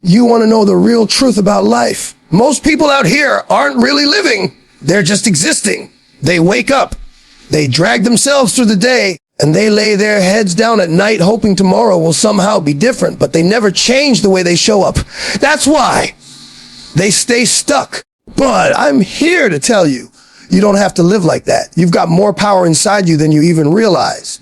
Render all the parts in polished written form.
You want to know the real truth about life. Most people out here aren't really living. They're just existing. They wake up, they drag themselves through the day, and they lay their heads down at night hoping tomorrow will somehow be different, but they never change the way they show up. That's why they stay stuck. But I'm here to tell you, you don't have to live like that. You've got more power inside you than you even realize.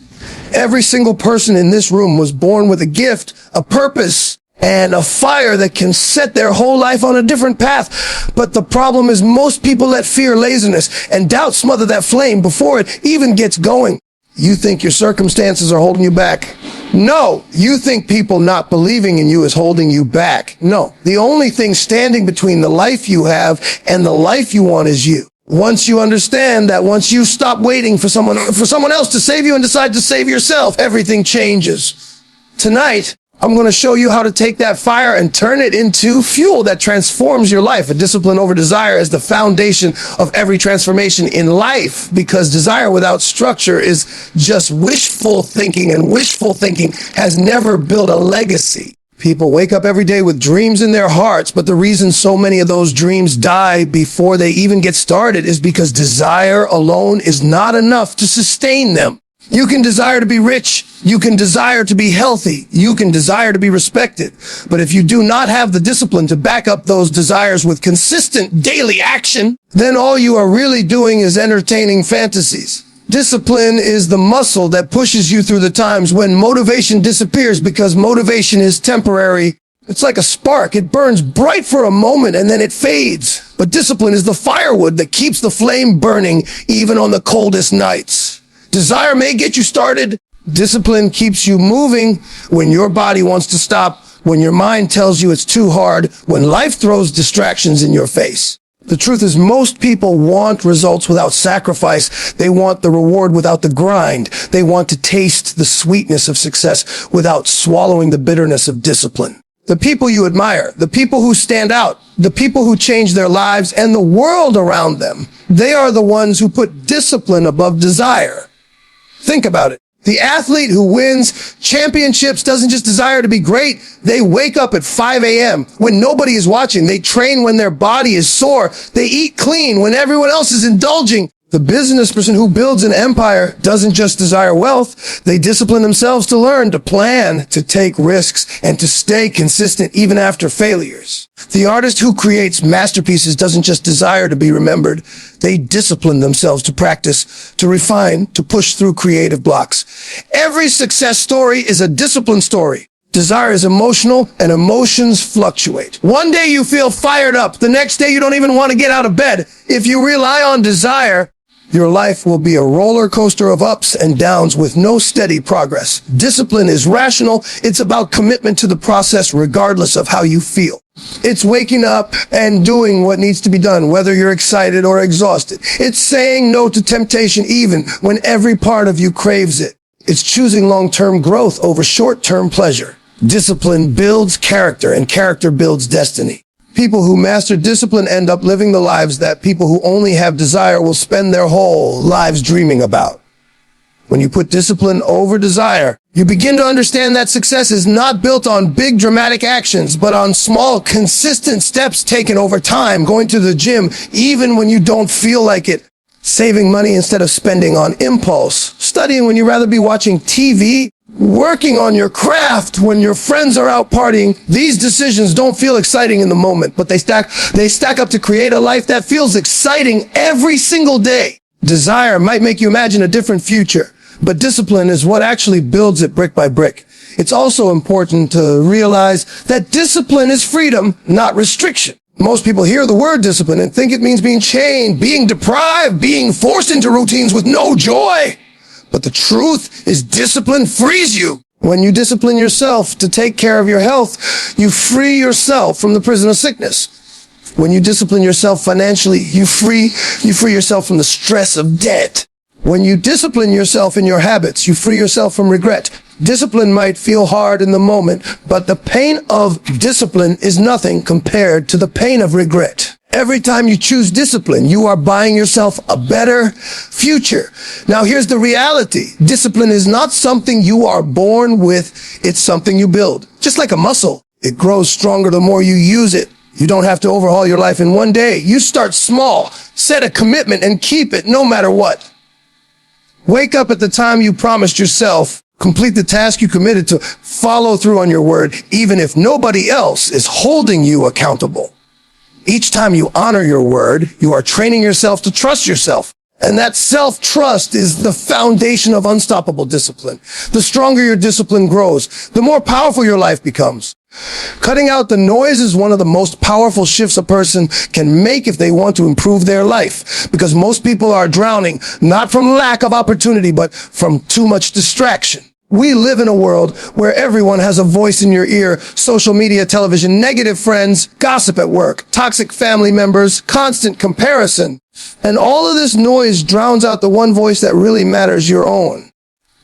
Every single person in this room was born with a gift, a purpose, and a fire that can set their whole life on a different path. But the problem is most people let fear, laziness, and doubt smother that flame before it even gets going. You think your circumstances are holding you back? No, you think people not believing in you is holding you back. No, the only thing standing between the life you have and the life you want is you. Once you understand that, once you stop waiting for someone else to save you and decide to save yourself, everything changes. Tonight, I'm going to show you how to take that fire and turn it into fuel that transforms your life. A discipline over desire is the foundation of every transformation in life, because desire without structure is just wishful thinking, and wishful thinking has never built a legacy. People wake up every day with dreams in their hearts, but the reason so many of those dreams die before they even get started is because desire alone is not enough to sustain them. You can desire to be rich, you can desire to be healthy, you can desire to be respected, but if you do not have the discipline to back up those desires with consistent daily action, then all you are really doing is entertaining fantasies. Discipline is the muscle that pushes you through the times when motivation disappears, because motivation is temporary. It's like a spark. It burns bright for a moment and then it fades. But discipline is the firewood that keeps the flame burning even on the coldest nights. Desire may get you started. Discipline keeps you moving when your body wants to stop, when your mind tells you it's too hard, when life throws distractions in your face. The truth is, most people want results without sacrifice. They want the reward without the grind. They want to taste the sweetness of success without swallowing the bitterness of discipline. The people you admire, the people who stand out, the people who change their lives and the world around them, they are the ones who put discipline above desire. Think about it. The athlete who wins championships doesn't just desire to be great. They wake up at 5 a.m. when nobody is watching. They train when their body is sore. They eat clean when everyone else is indulging. The business person who builds an empire doesn't just desire wealth. They discipline themselves to learn, to plan, to take risks, and to stay consistent even after failures. The artist who creates masterpieces doesn't just desire to be remembered. They discipline themselves to practice, to refine, to push through creative blocks. Every success story is a discipline story. Desire is emotional, and emotions fluctuate. One day you feel fired up. The next day you don't even want to get out of bed. If you rely on desire, your life will be a roller coaster of ups and downs with no steady progress. Discipline is rational. It's about commitment to the process regardless of how you feel. It's waking up and doing what needs to be done, whether you're excited or exhausted. It's saying no to temptation even when every part of you craves it. It's choosing long-term growth over short-term pleasure. Discipline builds character, and character builds destiny. People who master discipline end up living the lives that people who only have desire will spend their whole lives dreaming about. When you put discipline over desire, you begin to understand that success is not built on big dramatic actions, but on small, consistent steps taken over time, going to the gym even when you don't feel like it, saving money instead of spending on impulse, studying when you'd rather be watching TV, working on your craft when your friends are out partying. These decisions don't feel exciting in the moment, but they stack up to create a life that feels exciting every single day. Desire might make you imagine a different future, but discipline is what actually builds it brick by brick. It's also important to realize that discipline is freedom, not restriction. Most people hear the word discipline and think it means being chained, being deprived, being forced into routines with no joy. But the truth is, discipline frees you. When you discipline yourself to take care of your health, you free yourself from the prison of sickness. When you discipline yourself financially, you free yourself from the stress of debt. When you discipline yourself in your habits, you free yourself from regret. Discipline might feel hard in the moment, but the pain of discipline is nothing compared to the pain of regret. Every time you choose discipline, you are buying yourself a better future. Now, here's the reality. Discipline is not something you are born with. It's something you build. Just like a muscle. It grows stronger the more you use it. You don't have to overhaul your life in one day. You start small, set a commitment, and keep it no matter what. Wake up at the time you promised yourself. Complete the task you committed to. Follow through on your word, even if nobody else is holding you accountable. Each time you honor your word, you are training yourself to trust yourself. And that self-trust is the foundation of unstoppable discipline. The stronger your discipline grows, the more powerful your life becomes. Cutting out the noise is one of the most powerful shifts a person can make if they want to improve their life. Because most people are drowning, not from lack of opportunity, but from too much distraction. We live in a world where everyone has a voice in your ear: social media, television, negative friends, gossip at work, toxic family members, constant comparison. And all of this noise drowns out the one voice that really matters, your own.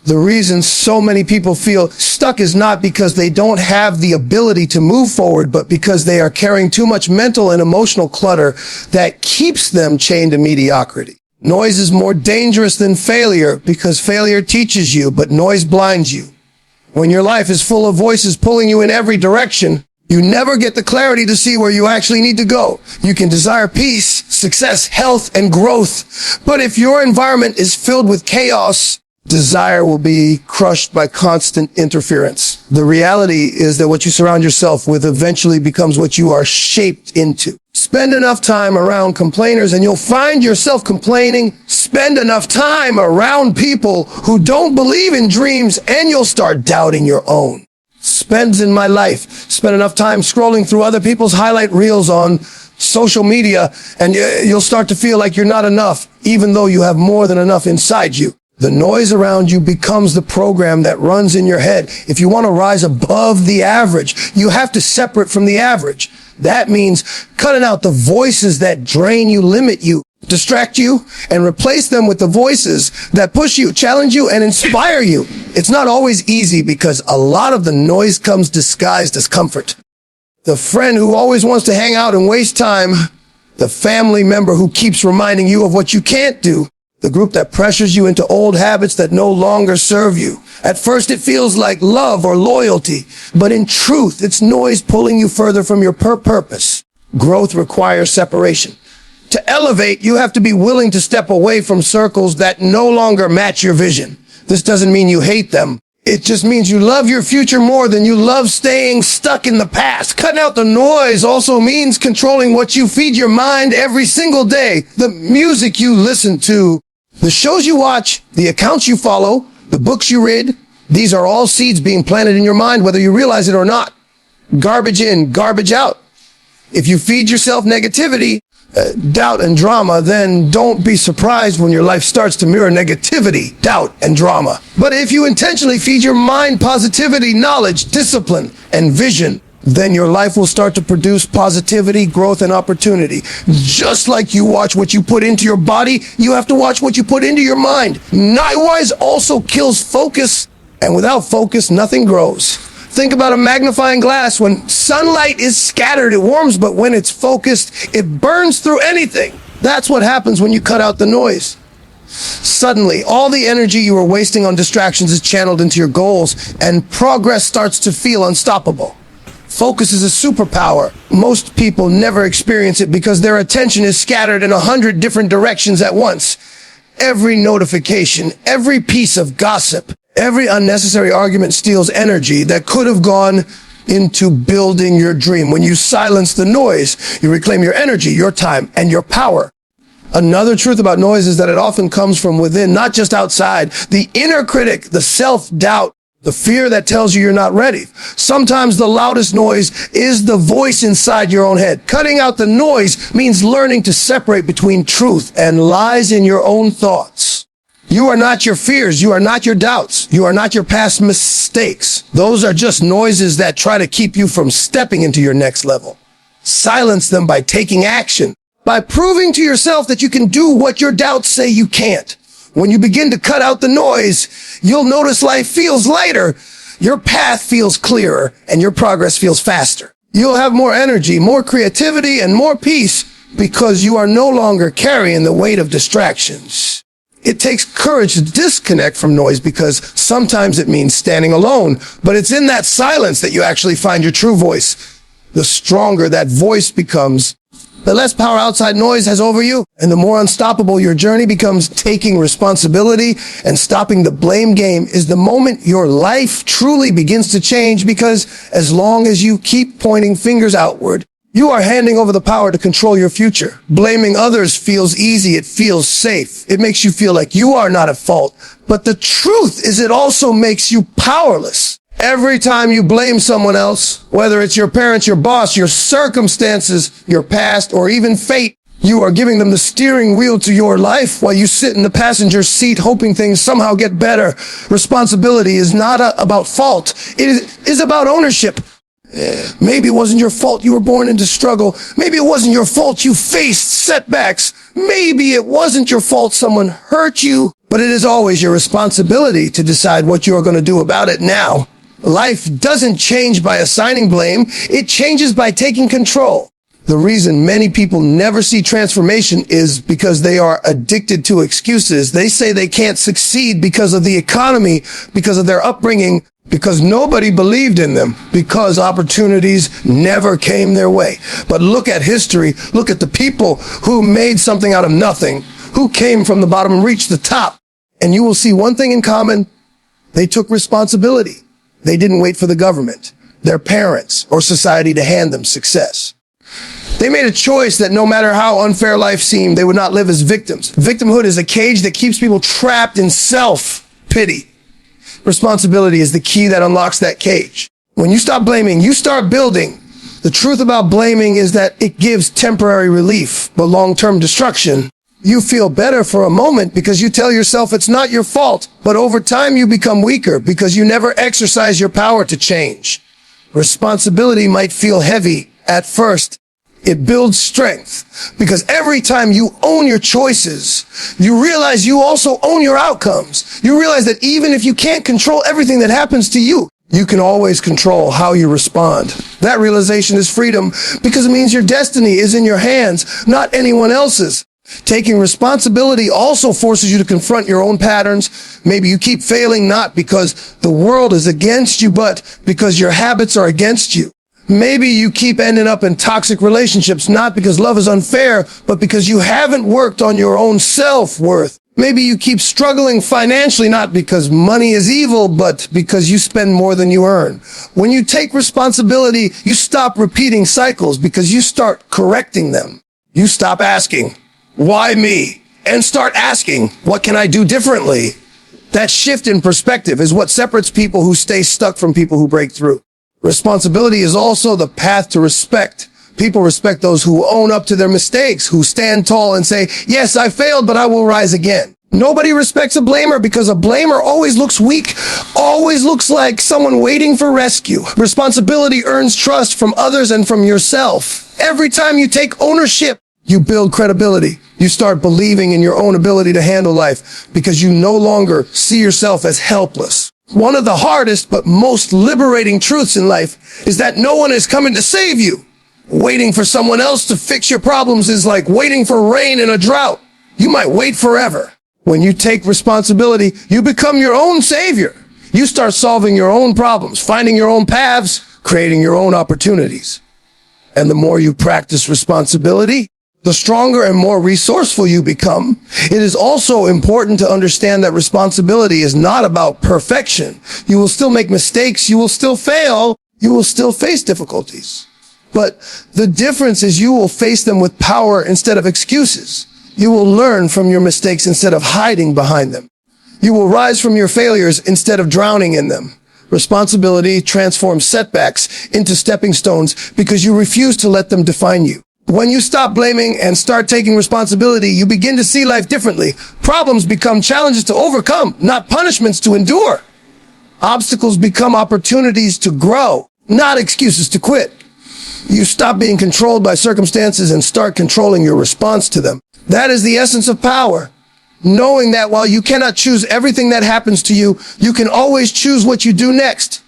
The reason so many people feel stuck is not because they don't have the ability to move forward, but because they are carrying too much mental and emotional clutter that keeps them chained to mediocrity. Noise is more dangerous than failure because failure teaches you, but noise blinds you. When your life is full of voices pulling you in every direction, you never get the clarity to see where you actually need to go. You can desire peace, success, health, and growth. But if your environment is filled with chaos, desire will be crushed by constant interference. The reality is that what you surround yourself with eventually becomes what you are shaped into. Spend enough time around complainers and you'll find yourself complaining. Spend enough time around people who don't believe in dreams and you'll start doubting your own. Spend enough time scrolling through other people's highlight reels on social media and you'll start to feel like you're not enough, even though you have more than enough inside you. The noise around you becomes the program that runs in your head. If you want to rise above the average, you have to separate from the average. That means cutting out the voices that drain you, limit you, distract you, and replace them with the voices that push you, challenge you, and inspire you. It's not always easy because a lot of the noise comes disguised as comfort. The friend who always wants to hang out and waste time, the family member who keeps reminding you of what you can't do, the group that pressures you into old habits that no longer serve you. At first it feels like love or loyalty, but in truth, it's noise pulling you further from your purpose. Growth requires separation. To elevate, you have to be willing to step away from circles that no longer match your vision. This doesn't mean you hate them. It just means you love your future more than you love staying stuck in the past. Cutting out the noise also means controlling what you feed your mind every single day. The music you listen to, the shows you watch, the accounts you follow, the books you read, these are all seeds being planted in your mind, whether you realize it or not. Garbage in, garbage out. If you feed yourself negativity, doubt, and drama, then don't be surprised when your life starts to mirror negativity, doubt, and drama. But if you intentionally feed your mind positivity, knowledge, discipline, and vision, then your life will start to produce positivity, growth, and opportunity. Just like you watch what you put into your body, you have to watch what you put into your mind. Noise also kills focus, and without focus, nothing grows. Think about a magnifying glass. When sunlight is scattered, it warms, but when it's focused, it burns through anything. That's what happens when you cut out the noise. Suddenly, all the energy you were wasting on distractions is channeled into your goals, and progress starts to feel unstoppable. Focus is a superpower. Most people never experience it because their attention is scattered in 100 different directions at once. Every notification, every piece of gossip, every unnecessary argument steals energy that could have gone into building your dream. When you silence the noise, you reclaim your energy, your time, and your power. Another truth about noise is that it often comes from within, not just outside. The inner critic, the self-doubt, the fear that tells you you're not ready. Sometimes the loudest noise is the voice inside your own head. Cutting out the noise means learning to separate between truth and lies in your own thoughts. You are not your fears. You are not your doubts. You are not your past mistakes. Those are just noises that try to keep you from stepping into your next level. Silence them by taking action, by proving to yourself that you can do what your doubts say you can't. When you begin to cut out the noise, you'll notice life feels lighter, your path feels clearer, and your progress feels faster. You'll have more energy, more creativity, and more peace because you are no longer carrying the weight of distractions. It takes courage to disconnect from noise because sometimes it means standing alone, but it's in that silence that you actually find your true voice. The stronger that voice becomes, the less power outside noise has over you, and the more unstoppable your journey becomes. Taking responsibility and stopping the blame game is the moment your life truly begins to change, because as long as you keep pointing fingers outward, you are handing over the power to control your future. Blaming others feels easy. It feels safe. It makes you feel like you are not at fault. But the truth is, it also makes you powerless. Every time you blame someone else, whether it's your parents, your boss, your circumstances, your past, or even fate, you are giving them the steering wheel to your life while you sit in the passenger seat hoping things somehow get better. Responsibility is not about fault. It is about ownership. Maybe it wasn't your fault you were born into struggle. Maybe it wasn't your fault you faced setbacks. Maybe it wasn't your fault someone hurt you. But it is always your responsibility to decide what you are going to do about it now. Life doesn't change by assigning blame. It changes by taking control. The reason many people never see transformation is because they are addicted to excuses. They say they can't succeed because of the economy, because of their upbringing, because nobody believed in them, because opportunities never came their way. But look at history. Look at the people who made something out of nothing, who came from the bottom and reached the top. And you will see one thing in common. They took responsibility. They didn't wait for the government, their parents, or society to hand them success. They made a choice that no matter how unfair life seemed, they would not live as victims. Victimhood is a cage that keeps people trapped in self-pity. Responsibility is the key that unlocks that cage. When you stop blaming, you start building. The truth about blaming is that it gives temporary relief, but long-term destruction. You feel better for a moment because you tell yourself it's not your fault, but over time you become weaker because you never exercise your power to change. Responsibility might feel heavy at first. It builds strength because every time you own your choices, you realize you also own your outcomes. You realize that even if you can't control everything that happens to you, you can always control how you respond. That realization is freedom because it means your destiny is in your hands, not anyone else's. Taking responsibility also forces you to confront your own patterns. Maybe you keep failing not because the world is against you, but because your habits are against you. Maybe you keep ending up in toxic relationships, not because love is unfair, but because you haven't worked on your own self-worth. Maybe you keep struggling financially, not because money is evil, but because you spend more than you earn. When you take responsibility, you stop repeating cycles because you start correcting them. You stop asking, why me? And start asking, what can I do differently? That shift in perspective is what separates people who stay stuck from people who break through. Responsibility is also the path to respect. People respect those who own up to their mistakes, who stand tall and say, yes, I failed, but I will rise again. Nobody respects a blamer because a blamer always looks weak, always looks like someone waiting for rescue. Responsibility earns trust from others and from yourself. Every time you take ownership, you build credibility. You start believing in your own ability to handle life because you no longer see yourself as helpless. One of the hardest but most liberating truths in life is that no one is coming to save you. Waiting for someone else to fix your problems is like waiting for rain in a drought. You might wait forever. When you take responsibility, you become your own savior. You start solving your own problems, finding your own paths, creating your own opportunities. And the more you practice responsibility, the stronger and more resourceful you become. It is also important to understand that responsibility is not about perfection. You will still make mistakes. You will still fail. You will still face difficulties. But the difference is you will face them with power instead of excuses. You will learn from your mistakes instead of hiding behind them. You will rise from your failures instead of drowning in them. Responsibility transforms setbacks into stepping stones because you refuse to let them define you. When you stop blaming and start taking responsibility, you begin to see life differently. Problems become challenges to overcome, not punishments to endure. Obstacles become opportunities to grow, not excuses to quit. You stop being controlled by circumstances and start controlling your response to them. That is the essence of power. Knowing that while you cannot choose everything that happens to you, you can always choose what you do next.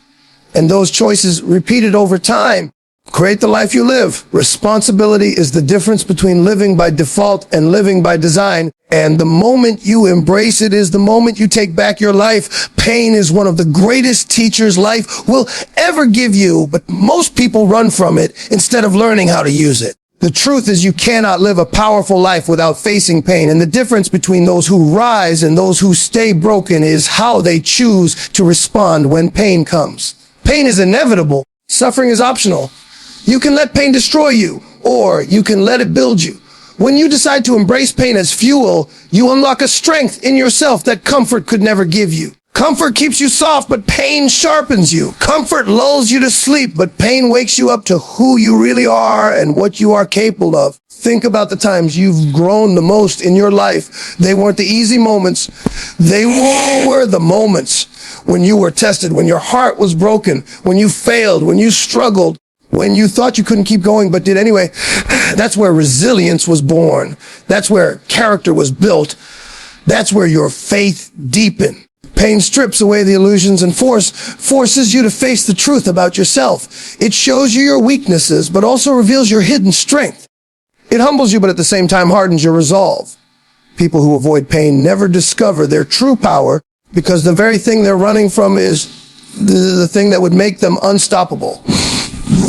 And those choices repeated over time Create the life you live. Responsibility is the difference between living by default and living by design. And the moment you embrace it is the moment you take back your life. Pain is one of the greatest teachers life will ever give you, but most people run from it instead of learning how to use it. The truth is you cannot live a powerful life without facing pain. And the difference between those who rise and those who stay broken is how they choose to respond when pain comes. Pain is inevitable. Suffering is optional. You can let pain destroy you, or you can let it build you. When you decide to embrace pain as fuel, you unlock a strength in yourself that comfort could never give you. Comfort keeps you soft, but pain sharpens you. Comfort lulls you to sleep, but pain wakes you up to who you really are and what you are capable of. Think about the times you've grown the most in your life. They weren't the easy moments. They were the moments when you were tested, when your heart was broken, when you failed, when you struggled, when you thought you couldn't keep going but did anyway. That's where resilience was born. That's where character was built. That's where your faith deepened. Pain strips away the illusions and forces you to face the truth about yourself. It shows you your weaknesses, but also reveals your hidden strength. It humbles you, but at the same time hardens your resolve. People who avoid pain never discover their true power because the very thing they're running from is the thing that would make them unstoppable.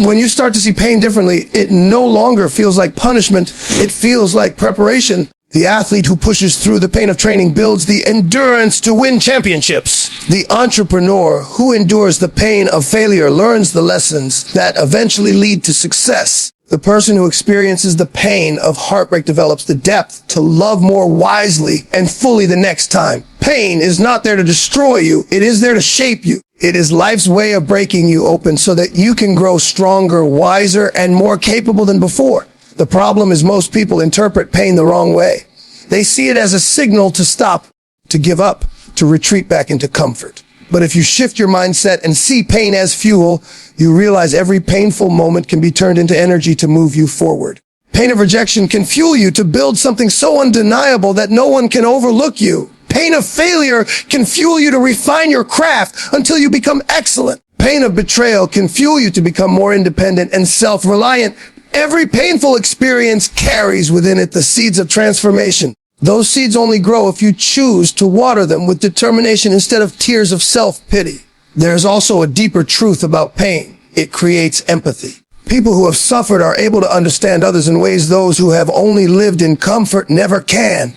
When you start to see pain differently, it no longer feels like punishment. It feels like preparation. The athlete who pushes through the pain of training builds the endurance to win championships. The entrepreneur who endures the pain of failure learns the lessons that eventually lead to success. The person who experiences the pain of heartbreak develops the depth to love more wisely and fully the next time. Pain is not there to destroy you. It is there to shape you. It is life's way of breaking you open so that you can grow stronger, wiser, and more capable than before. The problem is most people interpret pain the wrong way. They see it as a signal to stop, to give up, to retreat back into comfort. But if you shift your mindset and see pain as fuel, you realize every painful moment can be turned into energy to move you forward. Pain of rejection can fuel you to build something so undeniable that no one can overlook you. Pain of failure can fuel you to refine your craft until you become excellent. Pain of betrayal can fuel you to become more independent and self-reliant. Every painful experience carries within it the seeds of transformation. Those seeds only grow if you choose to water them with determination instead of tears of self-pity. There's also a deeper truth about pain. It creates empathy. People who have suffered are able to understand others in ways those who have only lived in comfort never can.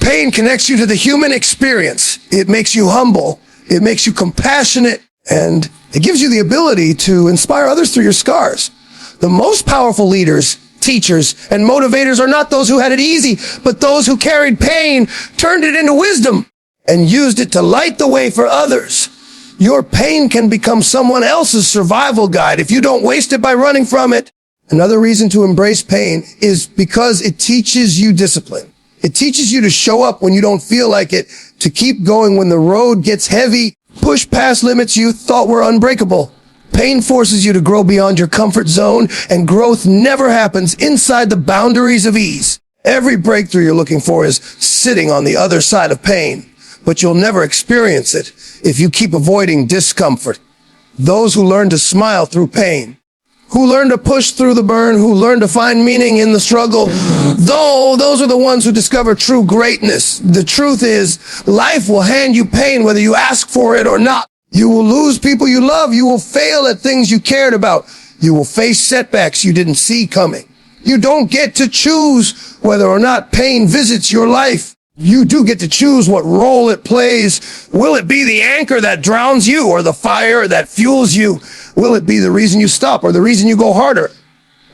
Pain connects you to the human experience. It makes you humble. It makes you compassionate. And it gives you the ability to inspire others through your scars. The most powerful leaders, teachers, and motivators are not those who had it easy, but those who carried pain, turned it into wisdom, and used it to light the way for others. Your pain can become someone else's survival guide if you don't waste it by running from it. Another reason to embrace pain is because it teaches you discipline. It teaches you to show up when you don't feel like it, to keep going when the road gets heavy, push past limits you thought were unbreakable. Pain forces you to grow beyond your comfort zone, and growth never happens inside the boundaries of ease. Every breakthrough you're looking for is sitting on the other side of pain, but you'll never experience it if you keep avoiding discomfort. Those who learn to smile through pain, who learn to push through the burn, who learn to find meaning in the struggle, those are the ones who discover true greatness. The truth is, life will hand you pain whether you ask for it or not. You will lose people you love. You will fail at things you cared about. You will face setbacks you didn't see coming. You don't get to choose whether or not pain visits your life. You do get to choose what role it plays. Will it be the anchor that drowns you, or the fire that fuels you? Will it be the reason you stop or the reason you go harder?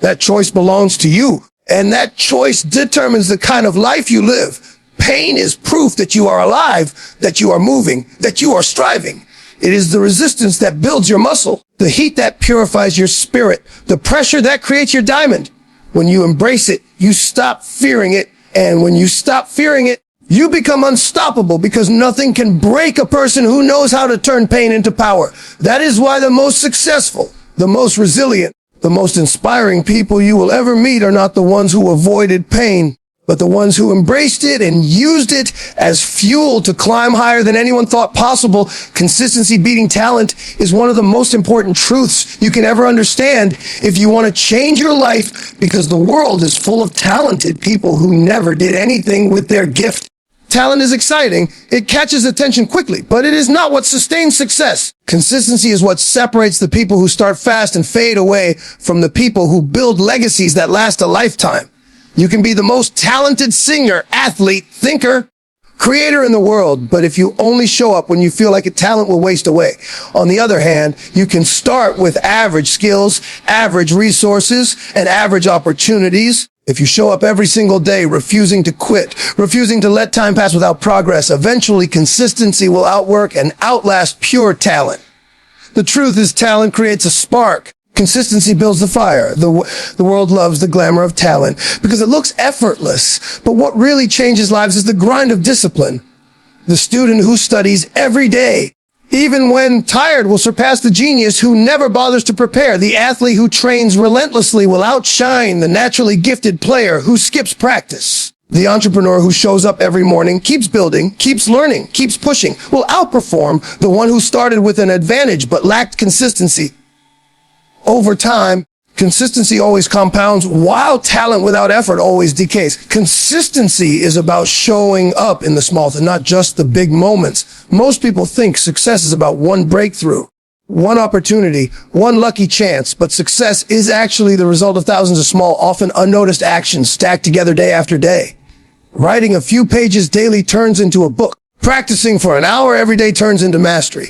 That choice belongs to you. And that choice determines the kind of life you live. Pain is proof that you are alive, that you are moving, that you are striving. It is the resistance that builds your muscle, the heat that purifies your spirit, the pressure that creates your diamond. When you embrace it, you stop fearing it. And when you stop fearing it, you become unstoppable, because nothing can break a person who knows how to turn pain into power. That is why the most successful, the most resilient, the most inspiring people you will ever meet are not the ones who avoided pain, But the ones who embraced it and used it as fuel to climb higher than anyone thought possible, consistency beating talent is one of the most important truths you can ever understand if you want to change your life, because the world is full of talented people who never did anything with their gift. Talent is exciting. It catches attention quickly, but it is not what sustains success. Consistency is what separates the people who start fast and fade away from the people who build legacies that last a lifetime. You can be the most talented singer, athlete, thinker, creator in the world, but if you only show up when you feel like a talent will waste away. On the other hand, you can start with average skills, average resources, and average opportunities. If you show up every single day, refusing to quit, refusing to let time pass without progress, eventually consistency will outwork and outlast pure talent. The truth is, talent creates a spark. Consistency builds the fire. The world loves the glamour of talent because it looks effortless. But what really changes lives is the grind of discipline. The student who studies every day, even when tired, will surpass the genius who never bothers to prepare. The athlete who trains relentlessly will outshine the naturally gifted player who skips practice. The entrepreneur who shows up every morning, keeps building, keeps learning, keeps pushing, will outperform the one who started with an advantage but lacked consistency. Over time, consistency always compounds, while talent without effort always decays. Consistency is about showing up in the small things, not just the big moments. Most people think success is about one breakthrough, one opportunity, one lucky chance, but success is actually the result of thousands of small, often unnoticed actions stacked together day after day. Writing a few pages daily turns into a book. Practicing for an hour every day turns into mastery.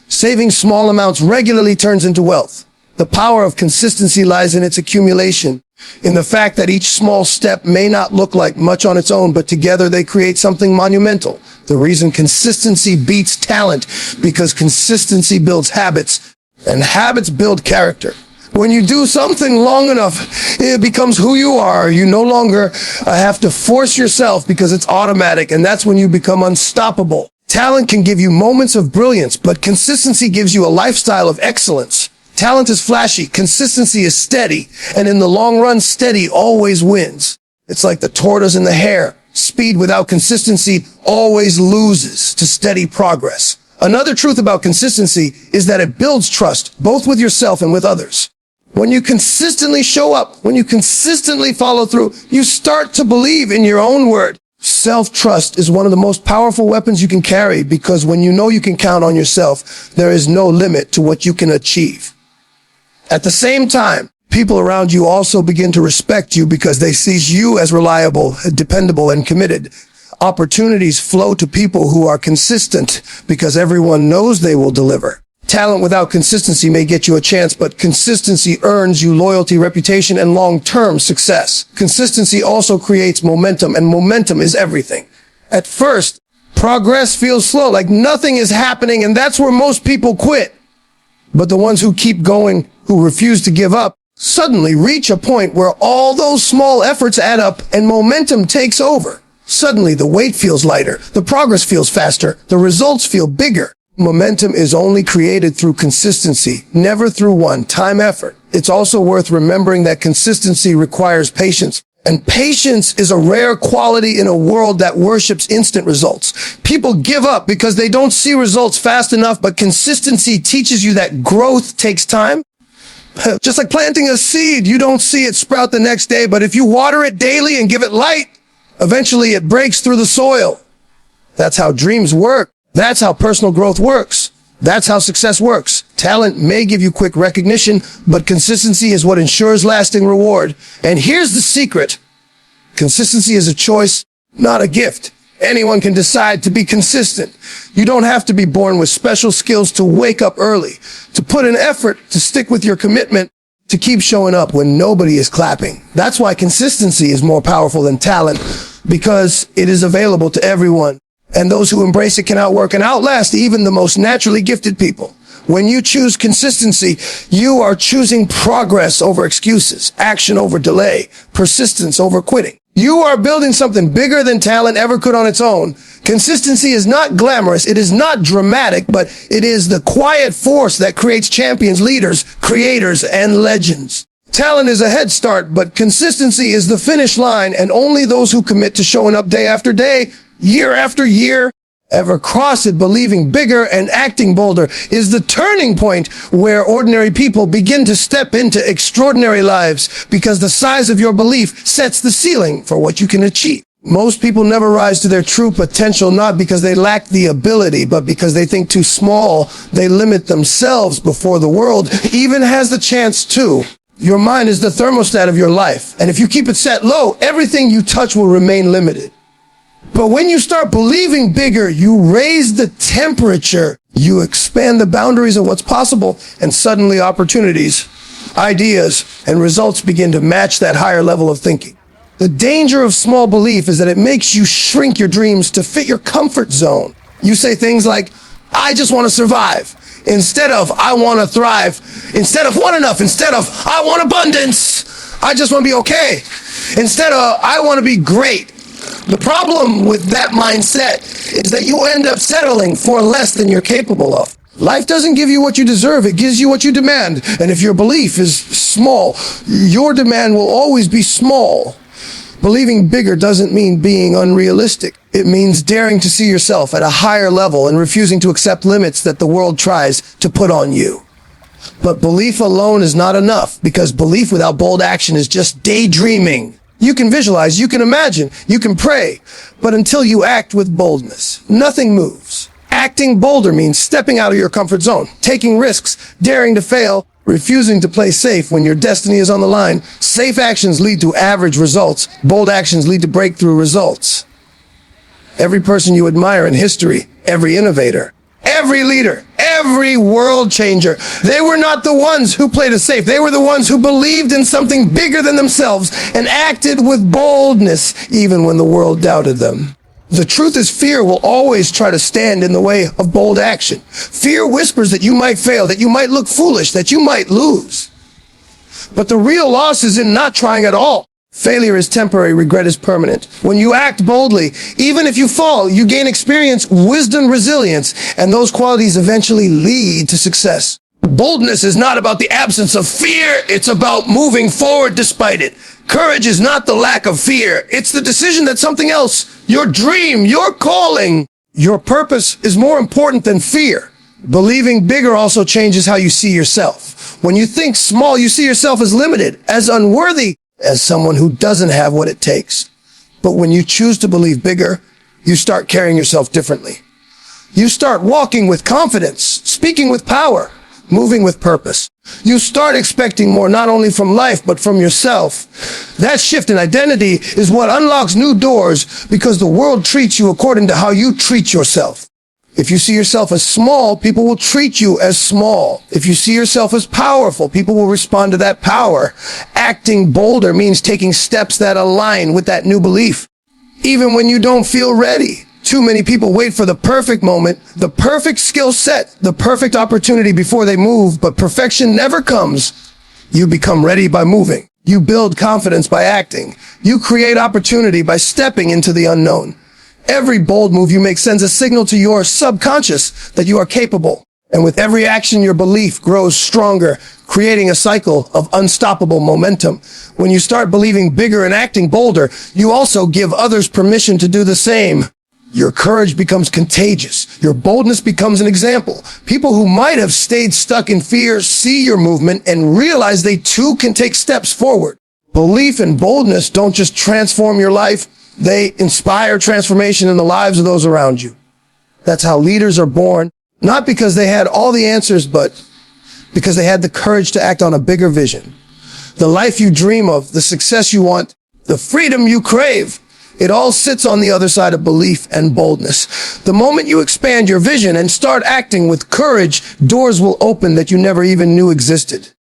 Saving small amounts regularly turns into wealth. The power of consistency lies in its accumulation, in the fact that each small step may not look like much on its own, but together they create something monumental. The reason consistency beats talent, because consistency builds habits, and habits build character. When you do something long enough, it becomes who you are. You no longer have to force yourself because it's automatic, and that's when you become unstoppable. Talent can give you moments of brilliance, but consistency gives you a lifestyle of excellence. Talent is flashy, consistency is steady, and in the long run, steady always wins. It's like the tortoise and the hare. Speed without consistency always loses to steady progress. Another truth about consistency is that it builds trust, both with yourself and with others. When you consistently show up, when you consistently follow through, you start to believe in your own word. Self-trust is one of the most powerful weapons you can carry, because when you know you can count on yourself, there is no limit to what you can achieve. At the same time, people around you also begin to respect you because they see you as reliable, dependable, and committed. Opportunities flow to people who are consistent because everyone knows they will deliver. Talent without consistency may get you a chance, but consistency earns you loyalty, reputation, and long-term success. Consistency also creates momentum, and momentum is everything. At first, progress feels slow, like nothing is happening, and that's where most people quit. But the ones who keep going, who refuse to give up, suddenly reach a point where all those small efforts add up and momentum takes over. Suddenly the weight feels lighter, the progress feels faster, the results feel bigger. Momentum is only created through consistency, never through one-time effort. It's also worth remembering that consistency requires patience. And patience is a rare quality in a world that worships instant results. People give up because they don't see results fast enough, but consistency teaches you that growth takes time. Just like planting a seed, you don't see it sprout the next day, but if you water it daily and give it light, eventually it breaks through the soil. That's how dreams work. That's how personal growth works. That's how success works. Talent may give you quick recognition, but consistency is what ensures lasting reward. And here's the secret. Consistency is a choice, not a gift. Anyone can decide to be consistent. You don't have to be born with special skills to wake up early, to put in effort, to stick with your commitment, to keep showing up when nobody is clapping. That's why consistency is more powerful than talent, because it is available to everyone. And those who embrace it can outwork and outlast even the most naturally gifted people. When you choose consistency, you are choosing progress over excuses, action over delay, persistence over quitting. You are building something bigger than talent ever could on its own. Consistency is not glamorous, it is not dramatic, but it is the quiet force that creates champions, leaders, creators, and legends. Talent is a head start, but consistency is the finish line, and only those who commit to showing up day after day, year after year, ever cross it. Believing bigger and acting bolder is the turning point where ordinary people begin to step into extraordinary lives, because the size of your belief sets the ceiling for what you can achieve. Most people never rise to their true potential, not because they lack the ability, but because they think too small. They limit themselves before the world even has the chance to. Your mind is the thermostat of your life, and if you keep it set low, everything you touch will remain limited. But when you start believing bigger, you raise the temperature, you expand the boundaries of what's possible, and suddenly opportunities, ideas, and results begin to match that higher level of thinking. The danger of small belief is that it makes you shrink your dreams to fit your comfort zone. You say things like, I just want to survive, instead of I want to thrive, instead of want enough, instead of I want abundance, I just want to be okay, instead of I want to be great. The problem with that mindset is that you end up settling for less than you're capable of. Life doesn't give you what you deserve, it gives you what you demand. And if your belief is small, your demand will always be small. Believing bigger doesn't mean being unrealistic. It means daring to see yourself at a higher level and refusing to accept limits that the world tries to put on you. But belief alone is not enough, because belief without bold action is just daydreaming. You can visualize, you can imagine, you can pray, but until you act with boldness, nothing moves. Acting bolder means stepping out of your comfort zone, taking risks, daring to fail, refusing to play safe when your destiny is on the line. Safe actions lead to average results. Bold actions lead to breakthrough results. Every person you admire in history, every innovator, every leader, every world changer, they were not the ones who played it safe. They were the ones who believed in something bigger than themselves and acted with boldness even when the world doubted them. The truth is, fear will always try to stand in the way of bold action. Fear whispers that you might fail, that you might look foolish, that you might lose. But the real loss is in not trying at all. Failure is temporary, regret is permanent. When you act boldly, even if you fall, you gain experience, wisdom, resilience, and those qualities eventually lead to success. Boldness is not about the absence of fear, it's about moving forward despite it. Courage is not the lack of fear, it's the decision that something else, your dream, your calling, your purpose is more important than fear. Believing bigger also changes how you see yourself. When you think small, you see yourself as limited, as unworthy, as someone who doesn't have what it takes. But when you choose to believe bigger, you start carrying yourself differently. You start walking with confidence, speaking with power, moving with purpose. You start expecting more, not only from life, but from yourself. That shift in identity is what unlocks new doors, because the world treats you according to how you treat yourself. If you see yourself as small, people will treat you as small. If you see yourself as powerful, people will respond to that power. Acting bolder means taking steps that align with that new belief, even when you don't feel ready. Too many people wait for the perfect moment, the perfect skill set, the perfect opportunity before they move, but perfection never comes. You become ready by moving. You build confidence by acting. You create opportunity by stepping into the unknown. Every bold move you make sends a signal to your subconscious that you are capable. And with every action, your belief grows stronger, creating a cycle of unstoppable momentum. When you start believing bigger and acting bolder, you also give others permission to do the same. Your courage becomes contagious. Your boldness becomes an example. People who might have stayed stuck in fear see your movement and realize they too can take steps forward. Belief and boldness don't just transform your life, they inspire transformation in the lives of those around you. That's how leaders are born, not because they had all the answers, but because they had the courage to act on a bigger vision. The life you dream of, the success you want, the freedom you crave, it all sits on the other side of belief and boldness. The moment you expand your vision and start acting with courage, doors will open that you never even knew existed.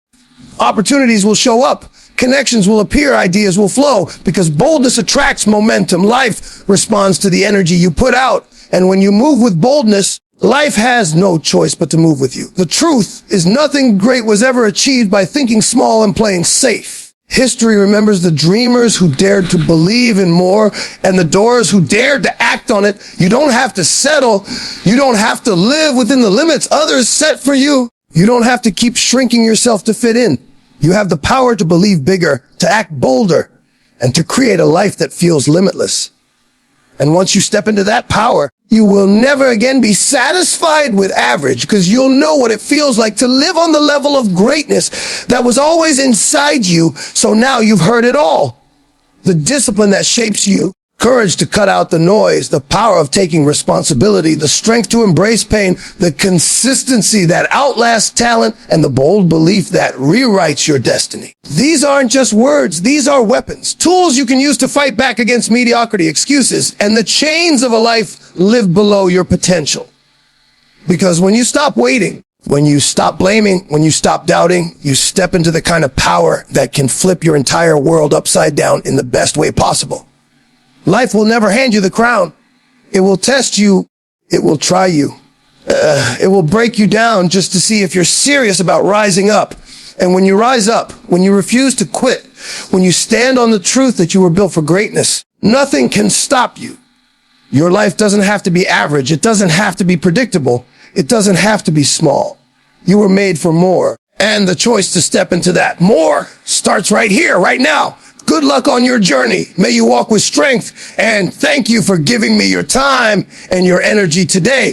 Opportunities will show up. Connections will appear, ideas will flow, because boldness attracts momentum. Life responds to the energy you put out. And when you move with boldness, life has no choice but to move with you. The truth is, nothing great was ever achieved by thinking small and playing safe. History remembers the dreamers who dared to believe in more and the doers who dared to act on it. You don't have to settle. You don't have to live within the limits others set for you. You don't have to keep shrinking yourself to fit in. You have the power to believe bigger, to act bolder, and to create a life that feels limitless. And once you step into that power, you will never again be satisfied with average, because you'll know what it feels like to live on the level of greatness that was always inside you. So now you've heard it all. The discipline that shapes you, courage to cut out the noise, the power of taking responsibility, the strength to embrace pain, the consistency that outlasts talent, and the bold belief that rewrites your destiny. These aren't just words, these are weapons, tools you can use to fight back against mediocrity, excuses, and the chains of a life lived below your potential. Because when you stop waiting, when you stop blaming, when you stop doubting, you step into the kind of power that can flip your entire world upside down in the best way possible. Life will never hand you the crown. It will test you. It will try you. It will break you down just to see if you're serious about rising up. And when you rise up, when you refuse to quit, when you stand on the truth that you were built for greatness, nothing can stop you. Your life doesn't have to be average. It doesn't have to be predictable. It doesn't have to be small. You were made for more. And the choice to step into that more starts right here, right now. Good luck on your journey. May you walk with strength, and thank you for giving me your time and your energy today.